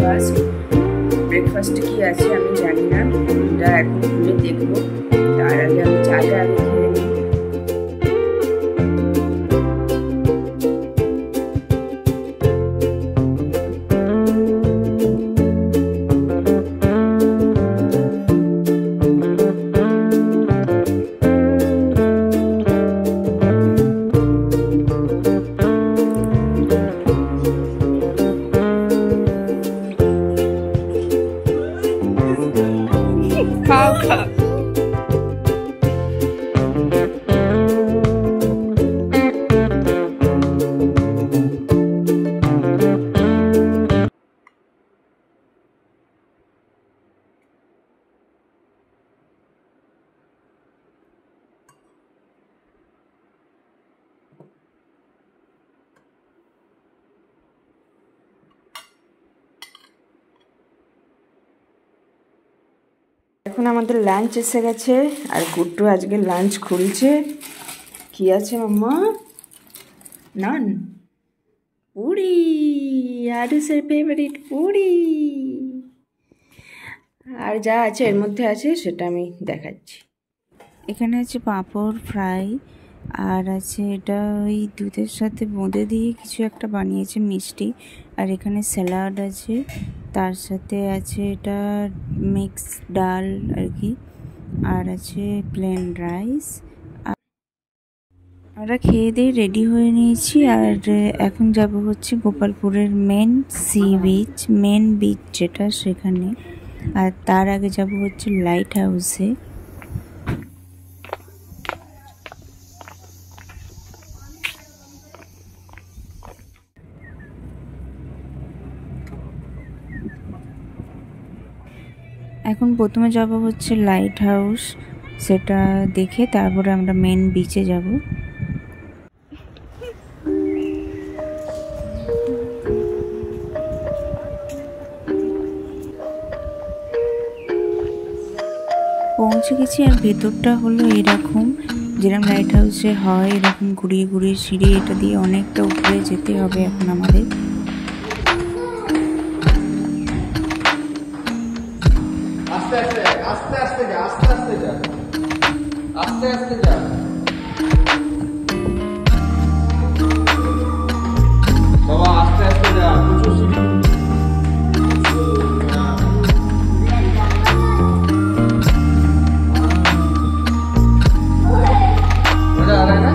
Breakfast. ব্রেকফাস্টে কি আছে আমি জানি না, এটা এখন খুলে দেখবো। তার আগে আমি চাটা আগে খেয়ে নিই। খাও খাও। এখন আমাদের লাঞ্চ এসে গেছে, আর গুড্ডু আজকে লাঞ্চ খুলছে। কি আছে মাম্মা? নান, পুরি, আরুসের ফেভারিট পুরি। আর যা আছে এর মধ্যে আছে সেটা আমি দেখাচ্ছি। এখানে আছে পাঁপড় ফ্রাই, আর আছে এটা ওই দুধের সাথে বোঁদে দিয়ে কিছু একটা বানিয়েছে মিষ্টি, আর এখানে স্যালাড আছে, তার সাথে আছে এটা মিক্স ডাল আর কি, আর আছে প্লেন রাইস। আমরা খেয়ে দিয়ে রেডি হয়ে নিয়েছি, আর এখন যাব হচ্ছে গোপালপুরের মেন বিচ যেটা সেখানে, আর তার আগে যাব হচ্ছে লাইট হাউসে। এখন প্রথমে যাব হচ্ছে লাইট হাউস, সেটা দেখে তারপরে আমরা মেন বিচে যাব। পৌঁছে গেছি, আর ভেতরটা হলো এরকম, যেরকম লাইট হাউসে হয় এরকম ঘুরিয়ে ঘুরিয়ে সিঁড়ি, এটা দিয়ে অনেকটা উপরে যেতে হবে এখন আমাদের। আস্তে আস্তে আস্তে আস্তে যা, আস্তে আস্তে যা, আস্তে আস্তে যা। বাবা আস্তে আস্তে যা, প্রচুর সিঁড়ি। মজা আর না?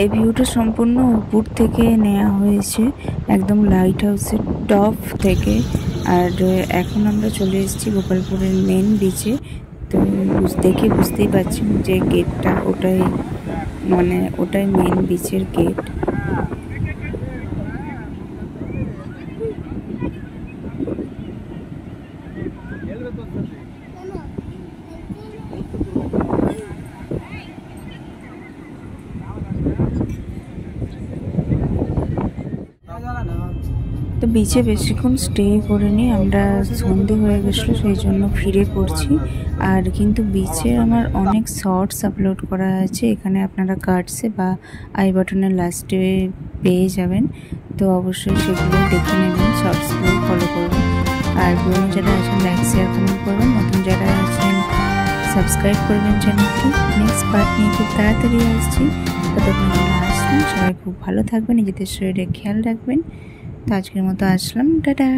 এই ভিউটা সম্পূর্ণ উপর থেকে নেওয়া হয়েছে, একদম লাইট হাউসের টপ থেকে। আর এখন আমরা চলে এসেছি গোপালপুরের মেন বিচে। তো দেখে বুঝতেই পারছি যে গেটটা ওটাই মেন বিচের গেট। তো বিচে বেশিক্ষণ স্টে করিনি আমরা, সন্ধে হয়ে গেছিলো সেই জন্য ফিরে পড়ছি। আর কিন্তু বিচে আমার অনেক শর্টস আপলোড করা আছে, এখানে আপনারা কার্ডসে বা আই বাটনের লাস্টে পেয়ে যাবেন। তো অবশ্যই সেগুলো দেখে নেবেন, শর্টসগুলো ফলো করবেন। আর পুরোনো যারা আছেন লাইক শেয়ার কমেন্ট করবেন, নতুন যারা আছেন সাবস্ক্রাইব করবেন চ্যানেলটি। নেক্সট পার্ট নিয়ে খুব তাড়াতাড়ি আসছি, ততক্ষণ আসলাম। সবাই খুব ভালো থাকবেন, নিজেদের শরীরে খেয়াল রাখবেন। তো আজকের মতো আসলাম, টাটা।